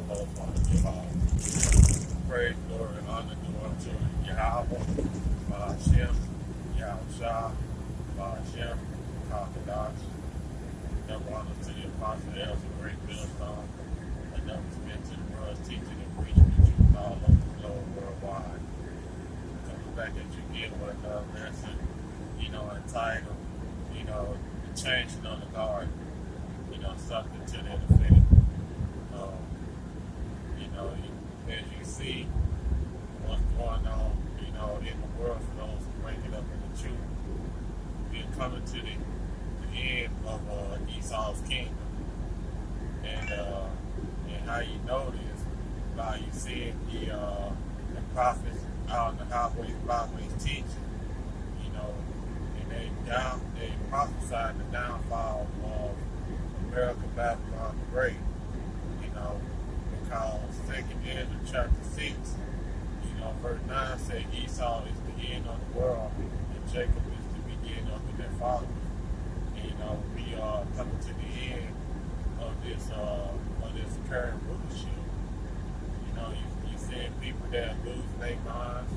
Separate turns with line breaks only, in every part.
foremost want to give all praise, glory, and honor due unto Yahweh, Hashem, Yahushua, Hashem, Orthodox. Double honor to the apostle, elders, a great millstone, and never spent to the world, teaching and preaching the truth all over the globe, worldwide. Coming back at you again with another lesson, entitled, the changing of the guard, something to that effect. As you see what's going on, in the world for those waking up in the truth, we're coming to the end of Esau's kingdom. And how you know this, by you seeing the prophets out in the highways, byways teaching, and they prophesied the downfall of America, Babylon the Great, because 2nd Ezra chapter 6, verse 9 says Esau is the end of the world and Jacob is the beginning of their followers. And, we are coming to the end of this current rulership. You seeing people that lose their minds.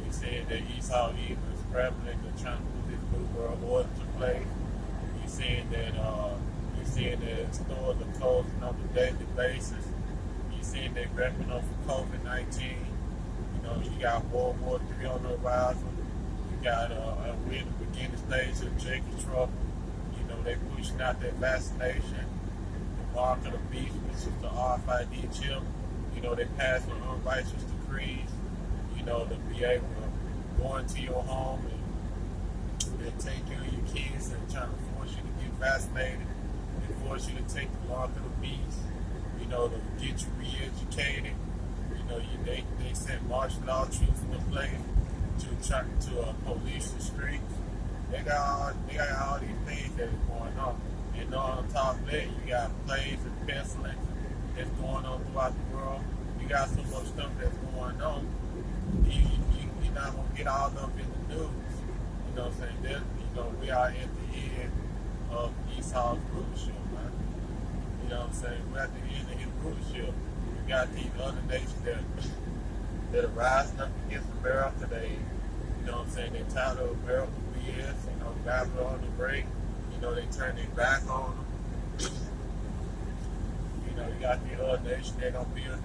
You seeing that Esau even is prevalent and trying to put this new world order to place. You seeing that stores are closing on a daily basis. You seeing they repping up for COVID-19. You got World War III on the horizon. You got we're in the beginning stage of Jacob's trouble. They pushing out that vaccination, the mark of the beast, which is the RFID chip. They passing unrighteous decrees, to be able to go into your home and take care of your kids and trying to force you to get vaccinated and force you to take the mark of the beast, to get you re-educated. They sent martial law troops into place to try to police the streets. They got all these things that are going on. And on top of that, you got plagues and pestilence that's going on throughout the world. You got so much stuff that's going on. You're not going to get all of it in the news. We are at the end of Esau's rulership, man. We're at the end of his rulership. You got these other nations that are rising up against America. They tired of America BS, Babylon the Great. They turn their back on them. You got the other nation that don't build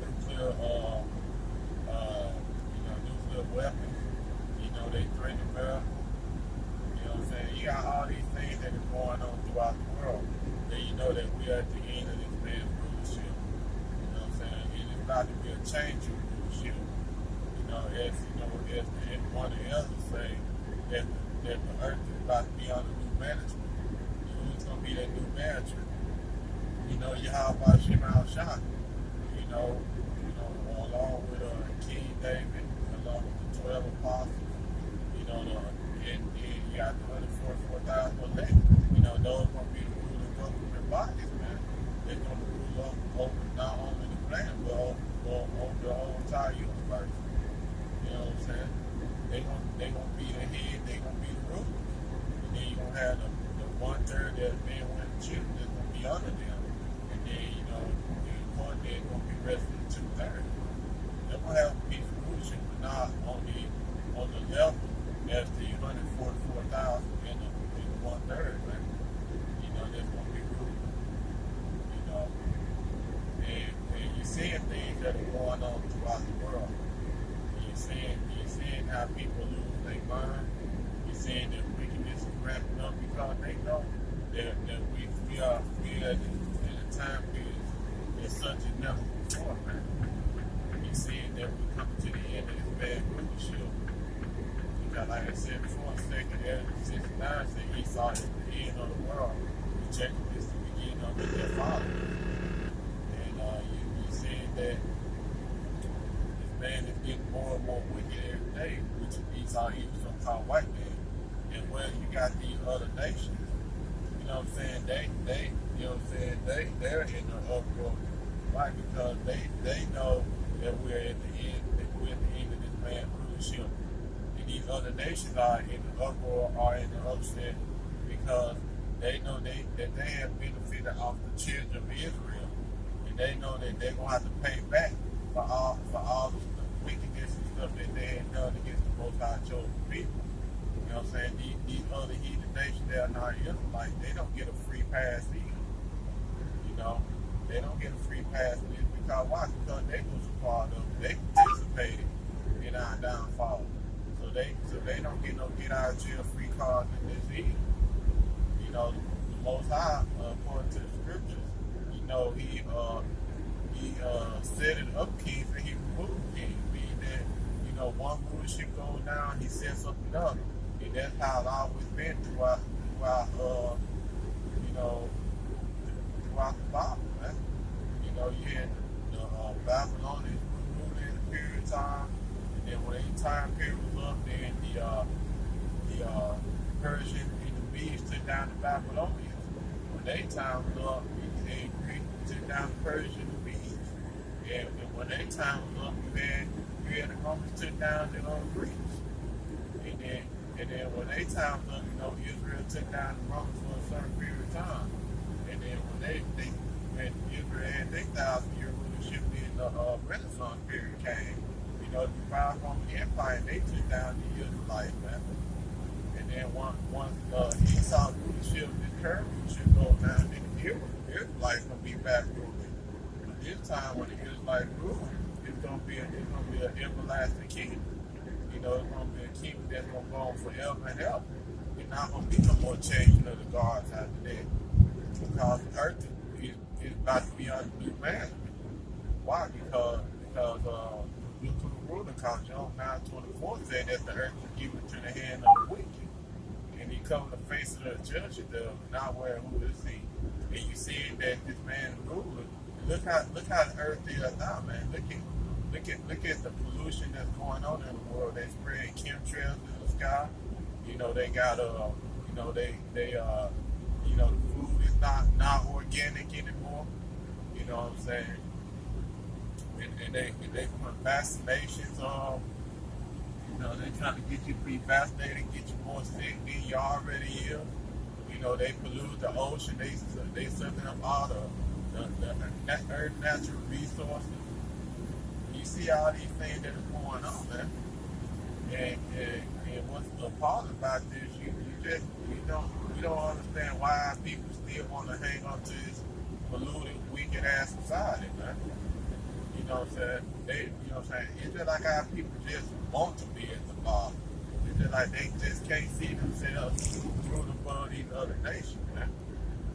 nuclear weapons. They threaten America. You got all these things that are going on throughout the world. Then that we're at the end of this man's rulership. And it's about to be a change in rulership. As one of the elders say, that the earth is about to be under new management. Who's going to be that new management? Yahweh Shema Shah. Along with King David, along with the 12 apostles, and you got the 144,000 elect. Those going to be the ruling government bodies, man. They're going to rule over not only the planet, but over the whole entire universe. You know what I'm saying? They're going to be the head, they're going to be the rulers. And then you're going to have the 1/3 that's being with the children that's going to be under them. And then, the one they're going to be resting the 2/3. They're going to have a piece of rulership, but not on the level as the 144,000 and the 1/3, man. That's going to be ruling. And you're seeing things that are going on throughout the world. You're seeing how people lose their mind. You're seeing that wickedness is ramping up because they know that we are in a time period that's such as never before, man. You're seeing that we're coming to the end of this bad rulership. Because like I said before, 2nd Ezra 6:9 said Esau is the end of the world, and Jacob is the beginning of their followers. And you're seeing that this man is getting more and more wicked every day, which Esau even so-called white man. And where you got these other nations, they're in the uproar, right? Because they know that we're at the end of this man's rulership. And these other nations are in the uproar, are in the upset, because they know that they have benefited off the children of Israel. And they know that they're gonna have to pay back for all the wickedness and stuff that they had done against the Most High chosen people. You know what I'm saying? These other heathen nations that are not Israelites, they don't get a free pass either. You know, they don't get a free pass either because why? Because they was a part of it. They participated in our downfall. So they don't get no get out of jail free cards in this either. You know, the Most High, according to the scriptures, you know, he set it up kings and he removed kings, meaning that, you know, one rulership goes down, he sets up another. And that's how it's always been throughout you know, throughout the Bible, man. You know, you had the Babylonians ruled in a period of time, and then when their time period was up, then the Persian and the Medes took down the Babylonians. When their time was up, they agreed to take down the Persian and the Medes. And when their time was up, you had the Romans took down the Greeks. And then when their time was up, you know, Israel took down the Romans for a certain period of time. And then when Israel had their 1,000-year rulership, then the Renaissance period came. You know, the divine Roman Empire, and they took down the Israelites, man. And then once Esau's rulership, this current rulership goes down, then the Israelites gonna be back ruling. But this time, when the Israelites rule, it's gonna be an everlasting kingdom. You know, it's gonna be a kingdom that's gonna go on forever and ever. There's not gonna be no more changing of the guards after that. Because the earth is about to be under new management. Why? Because look to the ruler, because Job 9:24 said that the earth is given to the hand of the wicked. And he covered the face of the judge thereof, not wearing who to see. And you see that this man is ruler. Look how the earth is now, man. Look at the pollution that's going on in the world. They spread chemtrails in the sky. You know, they got you know, you know, the food is not organic anymore. You know what I'm saying? And they put vaccinations on. You know, they trying to get you to be vaccinated, get you more sick than you already is. You know, they pollute the ocean. They sucking up all the earth natural resources. You see all these things that are going on, man. And what's appalling about this, you don't understand why people still want to hang on to this polluted, wicked ass society, man. You know what I'm saying? You know what I'm saying? It's just like how people just want to be at the bottom. It's just like they just can't see themselves through the blood of these other nations, man.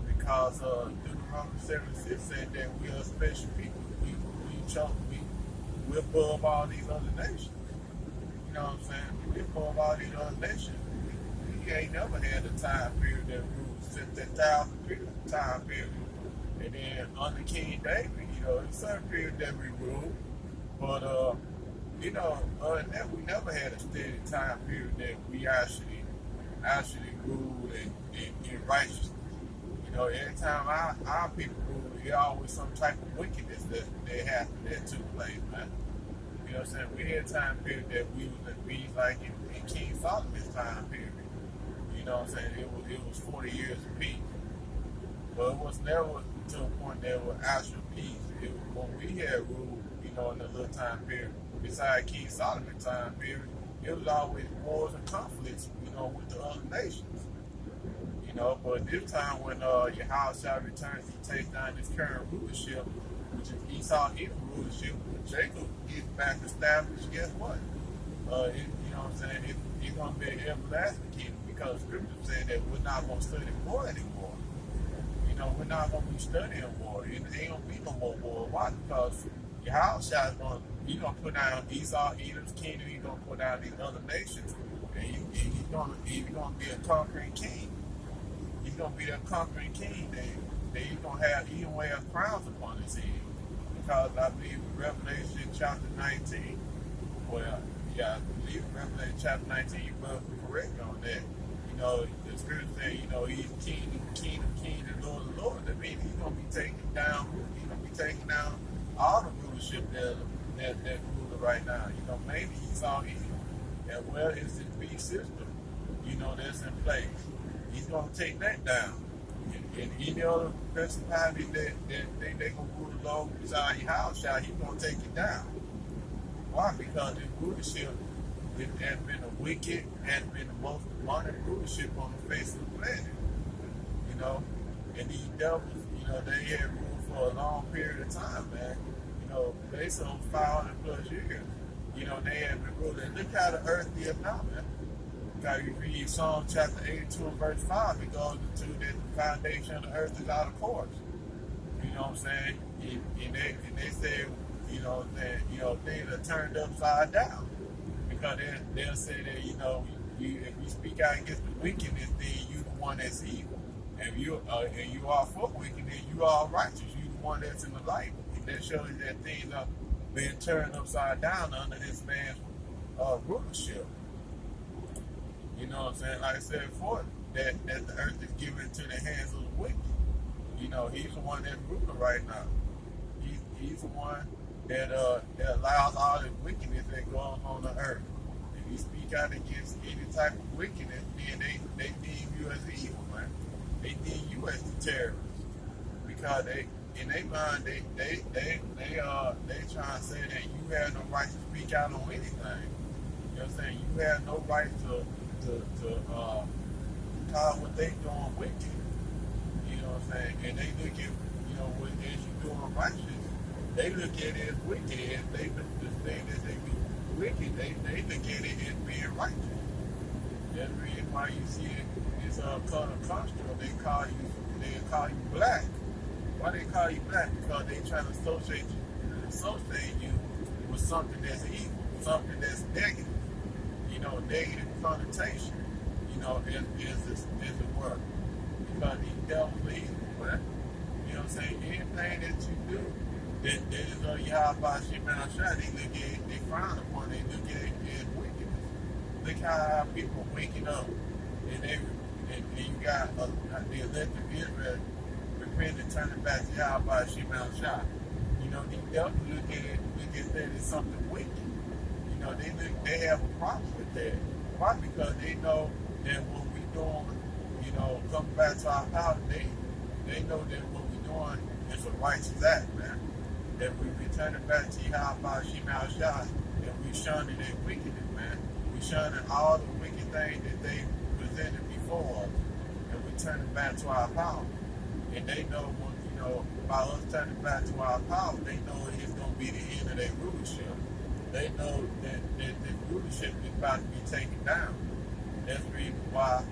Because Deuteronomy 7:6 said that we are a special people. We're above all these other nations. You know what I'm saying? We're above all these other nations. We ain't never had a time period that ruled since that 1,000-year time period. And then under King David, you know, it's a certain period that we ruled. But, you know, other than that, we never had a steady time period that we actually ruled in righteousness. You know, every time our people ruled, there's always some type of wickedness that took place, man. You know what I'm saying? We had a time period that we was in peace, like in King Solomon's time period. You know what I'm saying? It was 40 years of peace. But it was never to a point that was actual peace. When we had ruled, you know, in the little time period, besides King Solomon's time period, it was always wars and conflicts, you know, with the other nations. You know, but this time when Yahweh returns, he takes down this current rulership, which is Esau Edom rulership, when Jacob gets back established, guess what? You know what I'm saying? It's going to be an everlasting kingdom because scripture said that we're not going to study war anymore. You know, we're not going to be studying war. It ain't going to be no more war. Why? Because Yahweh is going to put down Esau Edom's kingdom. He's going to put down these other nations. And he's going to be a conquering king. He's going to be a conquering king. That he's going to have even wear crowns upon his head. Because I believe in Revelation chapter 19, well, yeah, I believe in Revelation chapter 19, you both correct on that. You know, the scripture says, you know, he's king, and Lord. That means he's going to be taking down all the rulership that ruler right now. You know, maybe he's all evil. And well, it's this beast system, you know, that's in place. He's going to take that down. And any other principality that they gonna rule along beside your house, child, he gonna take it down. Why? Because this rulership it has been a wicked, has been the most demonic rulership on the face of the planet. You know, and these devils, you know, they had ruled for a long period of time, man. You know, based on 500 plus years. You know, they have been ruling. Look how the earth is now, man. Now you read Psalm chapter 82 and verse 5, it goes into that the foundation of the earth is out of course. You know what I'm saying? And they say, you know, that things are turned upside down. Because they'll say that, you know, if you speak out against the wickedness, then you the one that's evil. And you are for wickedness, you are righteous. You the one that's in the light. And that shows you that things are being turned upside down under this man's rulership. You know what I'm saying? Like I said before, that the earth is given to the hands of the wicked. You know, he's the one that's ruling right now. He's the one that allows all the wickedness that goes on the earth. If you speak out against any type of wickedness, then they deem you as evil, man. They deem you as the terrorist. Because they in their mind they trying to say that you have no right to speak out on anything. You know what I'm saying? You have no right to call what they doing wicked. You know what I'm saying? And they look at, you know, what as you doing righteous, they look at it as wicked. As they the thing that they do wicked, they look at it as being righteous. That's the reason why you see it is color construct. They call you black. Why they call you black? Because they trying to associate you with something that's evil, something that's negative. You know, negative connotation. You know, is a word. Because these devils are evil, man. You know what I'm saying? Anything that you do that is Yahweh Shemana Shah, they look at it, they frown upon it, they look at it as wickedness. Look how people are waking up and you got the elected Israel repenting, turning back to Yahweh Shemana Shah. You know, these devils look at that as something wicked. You know, they have a problem with that. Why? Because they know that what we're doing, you know, coming back to our power, they know that what we're doing is a righteous act, man. That we return it back to Yahweh Shemana Shah, and we shunning their wickedness, man. We shunning all the wicked things that they presented before us, and we turn it back to our power. And they know, you know, by us turning back to our power, they know it's going to be the end of their rulership. They know that the rulership is about to be taken down. That's the reason why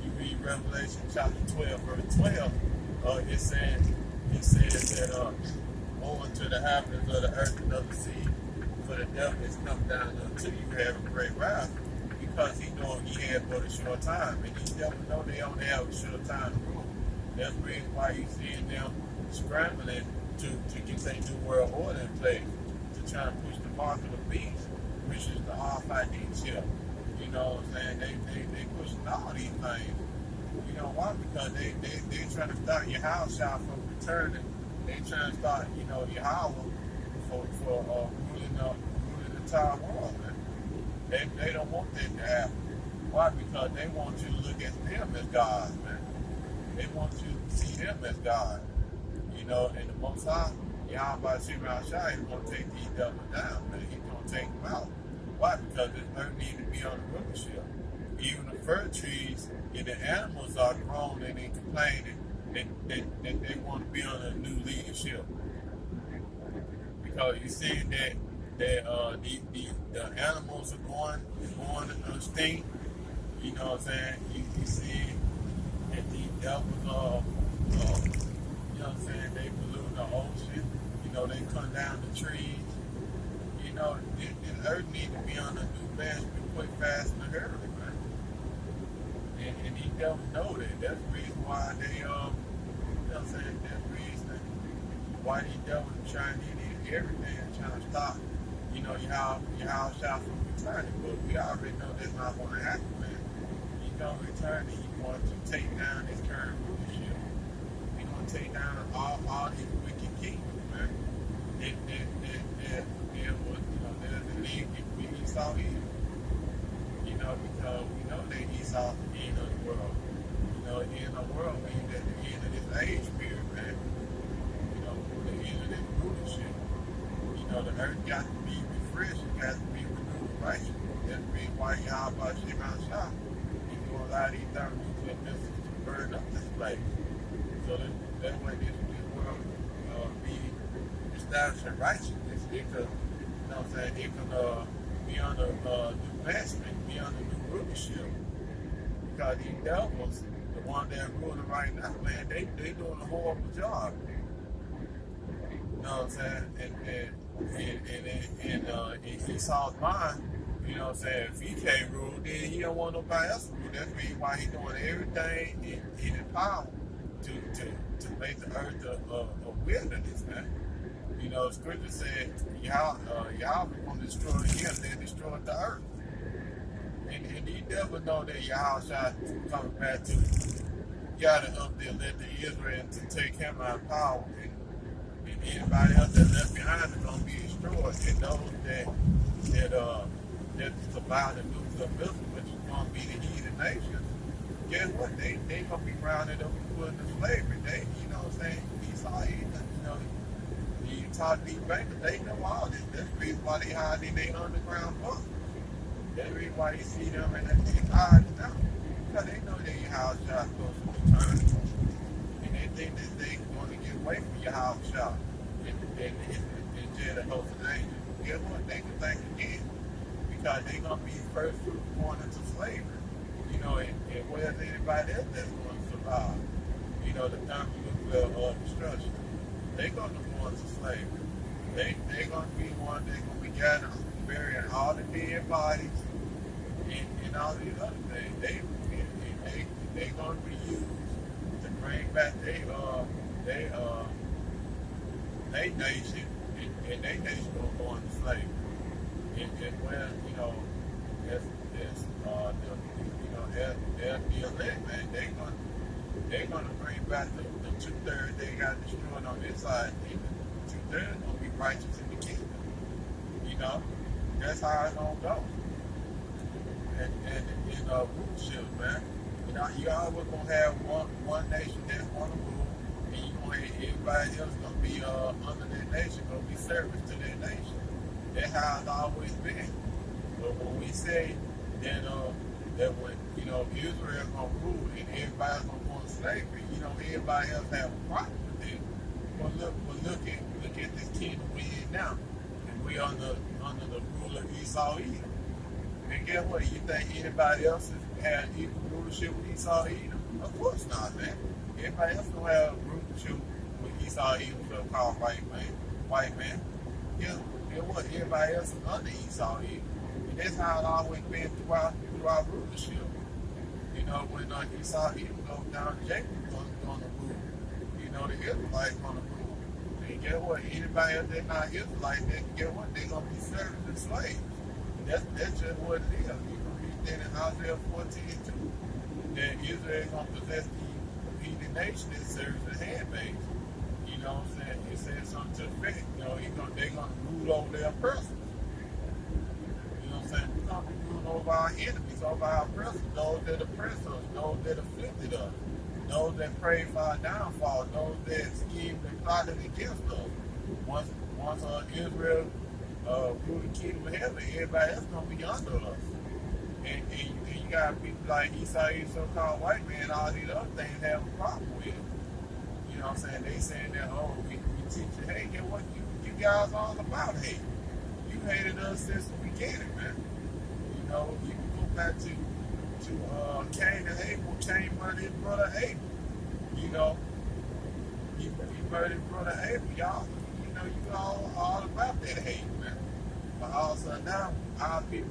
you read Revelation chapter 12, verse 12. It says that woe unto the inhabitants of the earth and of the sea, for the devil has come down unto you having great wrath, because he know he had but a short time, and these devils know they only have a short time to rule. That's the reason why you seeing them scrambling to get their new world order in place, to try to push the mark of the beast, which is the RFID chip. You know what I'm saying? They pushing all these things. You know why? Because they trying to start your house shop from returning. They trying to start, you know, your house for ruling the entire world, man. They don't want that to happen. Why? Because they want you to look at them as God, man. They want you to see them as God. You know, and the Most High, Yahweh Shemana Shah, is going to take these devils down, man. He's going to take them out. Why? Because this earth needs to be on the rulership. Even the fir trees and the animals are groaning and complaining that they want to be on a new leadership. Because you see that the animals are going extinct. You know what I'm saying? You see that these devils are, you know what I'm saying, they pollute the ocean. You know, they cut down the trees. You know, the earth needs to be on a new fast, quick, fast, and hurry, man. And these devils know that. That's the reason why they, you know what I'm saying, that's the reason why these devils are trying to do everything, trying to stop, you know, your house shop from returning. But we already know that's not going to happen, man. He's going to return and he's going to take down this current rulership. He's going to take down all these wicked kingdoms, man. There's a need if Esau evil. You know, because we know that Esau's the end of the world. You know, the end of the world means that the end of this the earth got to be refreshed, it got to be renewed, right? That's the reason why Yahweh Shem HaShah, he's going to allow these thermonuclear missiles to burn up this place. So that way this world be established in righteousness. It could, you know what I'm saying, it could be under new management, be under new rulership. Because these devils, the one that's ruling right now, man, they doing a horrible job. You know what I'm saying? And in Esau's mind, you know what I'm saying, if he can't rule, then he don't want nobody else to rule. That's the reason why he's doing everything in his power to make the earth a wilderness, man. You know, scripture said, y'all going to destroy him, they destroyed the earth. And these devils know that Yahweh coming back to gather up there, let the Israel to take him out of power. And anybody else that's left behind is going to be destroyed. And those that survive the nuclear missile, which is going to be the heathen nations, guess what? They going to be rounded up and put into slavery. They, you know what I'm saying? Esau, you know, you talk to these bankers, they know all this. That's the reason why they hide in their underground bunkers. That's the reason why you see them and they hide now. Because they know that Yahweh Shah goes to return. And they think that they're going to get away from Yahweh Shah and jail the host of angels. Guess what? They can think again. Because they're going to be first fruit born into slavery. You know, and where's anybody else that's going to survive? You know, the thermonuclear destruction. They're going to go into slavery. They're going to be one, they're going to be gathering, burying all the dead bodies and all these other things. They're going to be used to bring back their nation, and their nation going to go into slavery. And where, you know, they're the elect, man. They're going to bring back the 2/3 they got destroyed on this side. And the 2/3 going to be righteous in the kingdom. You know, that's how it's going to go. And in rulership, man, you know, you always going to have one nation that's going to rule, and you going to have everybody else going to be under their nation, going to be service to their nation. That's how it's always been. But when we say that when, you know, Israel going to rule and everybody's going to go into slavery, you know, everybody else have a problem with it. But look at this kingdom we in now. And we under the rule of Esau Edom. And guess what? You think anybody else has had equal rulership with Esau Edom? Of course not, man. Everybody else don't have rulership with Esau Edom, so-called white man. Guess what? Everybody else is under Esau Edom. And that's how it always been throughout rulership. You know, when Esau Edom goes down, Jacob's going to rule. You know, the Israelites going to rule. And guess what? Anybody else that's not Israelite, guess what? They're going to be served as slaves. That's just what it is. You can read that in Isaiah 14 too. That Israel is going to possess the heathen nation that serves as handmaids. You know what I'm saying? It says something to the effect. You know, they're going to rule over their oppressors. You know what I'm saying? We're going to be ruling over our enemies, over our oppressors, those that oppress us, those that afflicted us, those that prayed for our downfall, those that schemed and plotted against us. Once Israel rule the kingdom of heaven, everybody else going to be under us. And you got people like Esau, so-called white man, all these other things have a problem with it. You know what I'm saying? They saying that, oh, we teach you, hey, get what you guys all about hate. You hated us since the beginning, man. You know, you can go back to Cain and Abel. Cain murdered his brother Abel. You know, he murdered his brother Abel. Y'all, you know, you all about that hate, man. But all of a sudden now, our people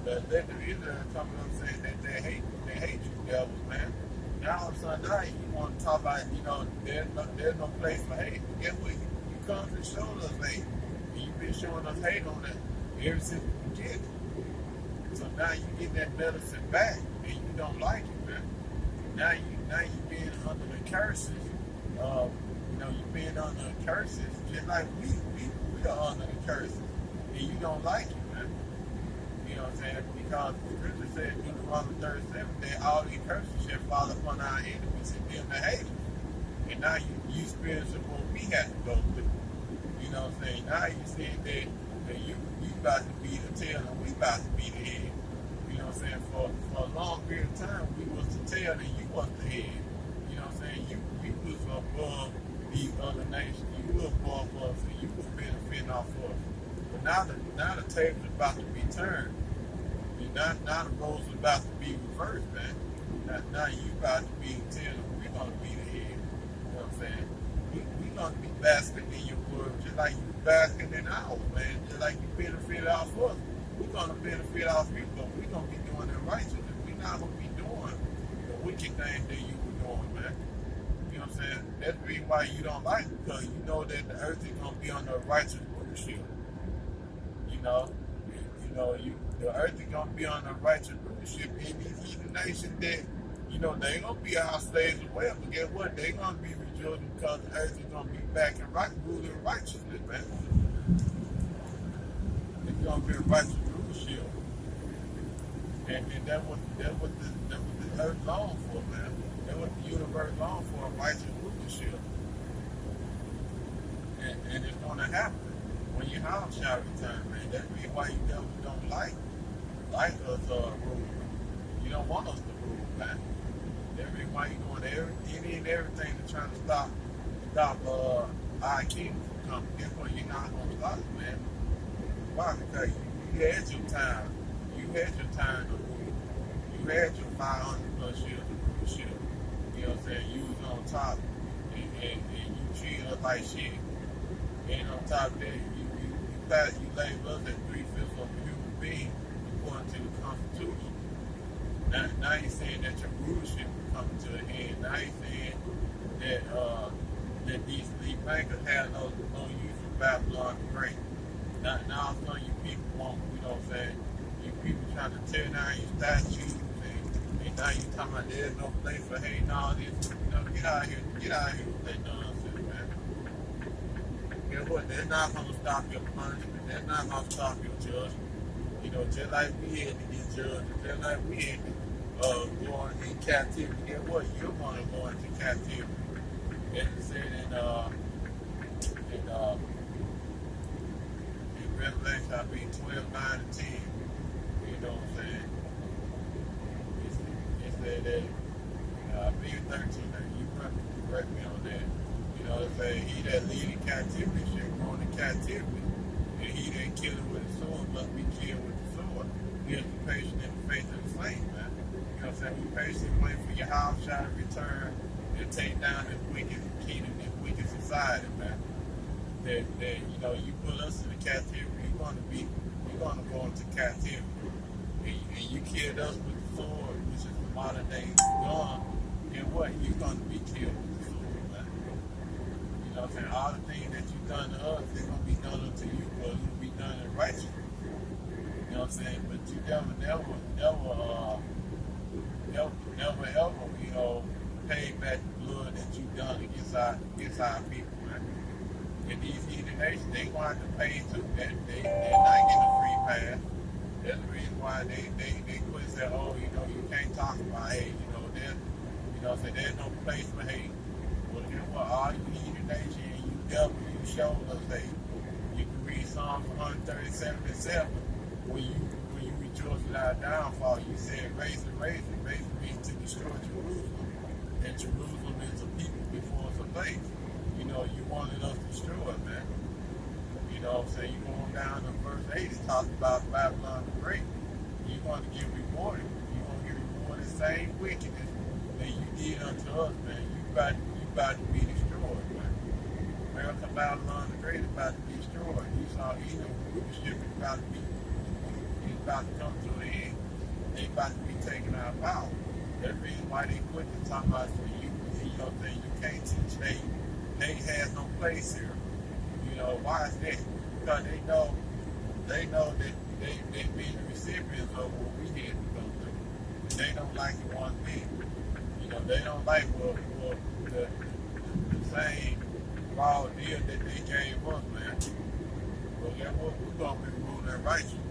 the elect of Israel coming up saying that they hate you devils, man. Now all of a sudden now you want to talk about, you know, there's no place for hate. But guess what? You come and show us hate. And you've been showing us hate on that ever since the beginning. So now you get that medicine back and you don't like it, man. Now you being under the curses. You know, you being under the curses just like we are under the curses. And you don't like it, man. You know what I'm saying? Because the scripture said in Deuteronomy 37 that all these curses shall fall upon our enemies and them that hate us. And now you experience what we have to go through. You know what I'm I'm saying? Now you saying that you about to be the tail and we about to be the head. You know what I'm saying? For a long period of time, we was the tail and you was the head. You know what I'm saying? You was above these other nations. You was above us and you was benefiting off of us. But now the table's about to be turned. Now the roles are about to be reversed, man. Now you about to be the tail and we're going to be the head. You know what I'm saying? We're going to be basking in your word just like you basking in ours, man. Just like you benefit off us. We're going to benefit off you, but we're going to be doing it righteously. We're not going to be doing the wicked things that you were doing, man. You know what I'm saying? That's the reason why you don't like it, because you know that the earth is going to be under righteous rulership. The earth is going to be under righteous rulership in these heathen nations that, they ain't going to be our slaves as well. But guess what? They're going to be rejoicing because the earth is going to be back in ruling righteousness, man. It's going to be a righteous rulership. And that's what the earth longs for, man. That's what the universe longs for, a righteous rulership. And it's going to happen when your house shall return, man. That's the reason why you don't like us ruling. You don't want us to rule, man. That's the reason why you're doing any and everything to try to stop our kingdom from coming. Guess what? You're not going to stop it, man. Why? Because you had your time. You had your time to rule. You had your 500 plus years of rulership. You know what I'm saying? You was on top and you treated us like shit. And on top of that, you labeled us as 3/5 of a human being according to the Constitution. Now you're saying that your rulership is coming to an end. Now you're saying that these bankers have no use for Babylon the Great. Now some of you people want, you know what I'm saying? You people trying to tear down your statues and now you talking about there's no place for hate and all this. Get out of here with that nonsense, man. Guess what? They're not going to stop your punishment. They're not going to stop your judgment. Just like we had to get judged, just like we had to go in captivity. Guess what? You're going to go into captivity. As it said in Revelation, I mean 12, 9, and 10. You know what I'm saying? It said that, I believe 13, you correct me on that. It said, he that lead in captivity shall go into captivity, and he that killeth with the sword must be killed with the sword. Here's the patient in the faith of the slain, man. You know what I'm saying? We patiently wait for your house shall return and take down this wicked kingdom, this wicked society, man. That you put us in the captivity, we're gonna go into captivity. And you killed us with the sword, which is the modern day gun, and what? You're gonna be killed with the sword, man. You know what I'm saying? All the things that you've done to us, they're gonna be done unto you, but it'll be done in righteousness. You know what I'm saying? But you never ever, pay back the blood that you've done against our people, man. And these heathen nations, they gonna have to pay too. They're not getting a free pass. That's the reason why they quit saying, you can't talk about hate. There's no place for hate. Well, you know what? All you heathen nations, you devil, you showed us hate. You can read Psalms 137 and 7 when you rejoice at our downfall. You said, raise means to destroy Jerusalem. And Jerusalem is a people before it's a place. You wanted us destroyed, man. You know what I'm saying? You going down to verse 8, it talks about Babylon the Great. You're going to get rewarded. You're going to get rewarded the same wickedness that you did unto us, man. You about to be destroyed, man. America, Babylon the Great is about to be destroyed. You saw rulership is about to come to an end. They about to be taking our power. That's the reason why they quit to talk about for you. You can't teach hate. Hate has no place here. Why is that? Because they know that they being the recipients of what we had to go through. They don't like it one bit. They don't like the same raw deal that they gave us, man. But guess what? We're gonna be ruling righteousness.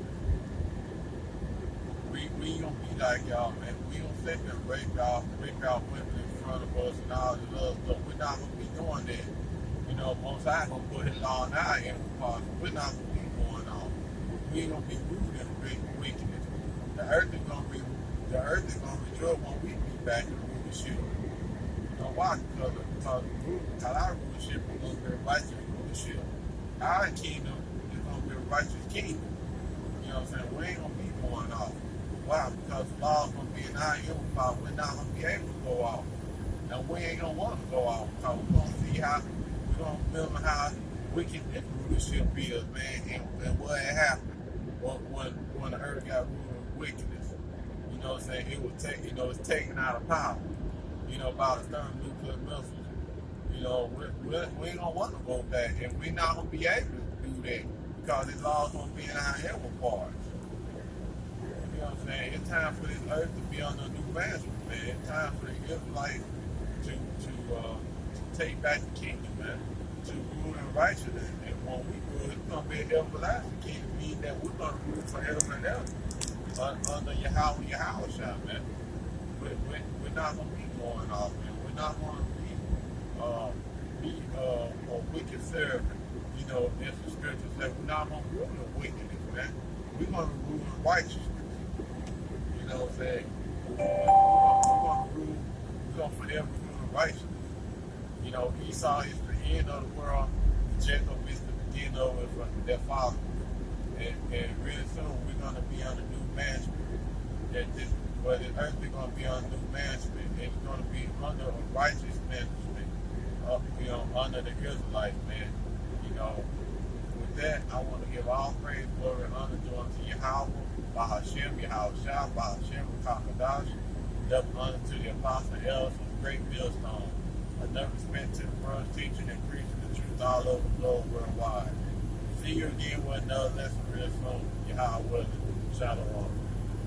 We ain't gonna be like y'all, man. We don't sit there and rape y'all women in front of us and all this other stuff. We're not gonna be doing that. Most High gonna put it on our inward parts. We're not gonna be going on. We ain't gonna be rooted in wickedness. The earth is gonna rejoice when we be back in rulership. Why? Because our rulership is gonna be a righteous rulership. Our kingdom is gonna be a righteous kingdom. You know what I'm saying? We ain't gonna be going off. Why? Because the law's gonna be in our inward part. We're not gonna be able to go off. And we ain't gonna want to go off because we're gonna see we're gonna remember how wicked this rulership is, man, and what had happened when the earth got ruled with wickedness. You know what I'm saying? It was it's taken out of power. About a thermonuclear missile. We ain't gonna want to go back, and we're not gonna be able to do that because this law's gonna be in our inward parts. You know what I'm saying? It's time for this earth to be under a new management, man. It's time for the Israelites to take back the kingdom, man, to rule in righteousness. And when we rule, it's going to be an everlasting kingdom, meaning that we're going to rule forever and ever under Yahweh, man. We're not going to be going off, man. We're not going to be a wicked servant. As the scripture says, we're not going to rule in wickedness, man. We're going to rule in righteousness. You know what I'm saying? We're going to forever rule in righteousness. Esau is the end of the world. Jacob is the beginning of it for their father. And really soon we're going to be under new management. But the earth is going to be under new management. And it's going to be under a righteous management. Under the Israelites, man. With that, I want to give all praise, glory, and honor to Yahweh, Bahashem, Yahushua, Bahashem, Kakadash. Double honor to the apostle elders of the great millstone. Another respect to the first teaching and preaching the truth all over the globe worldwide. See you again with another lesson real soon. Yahweh willing. Shalom.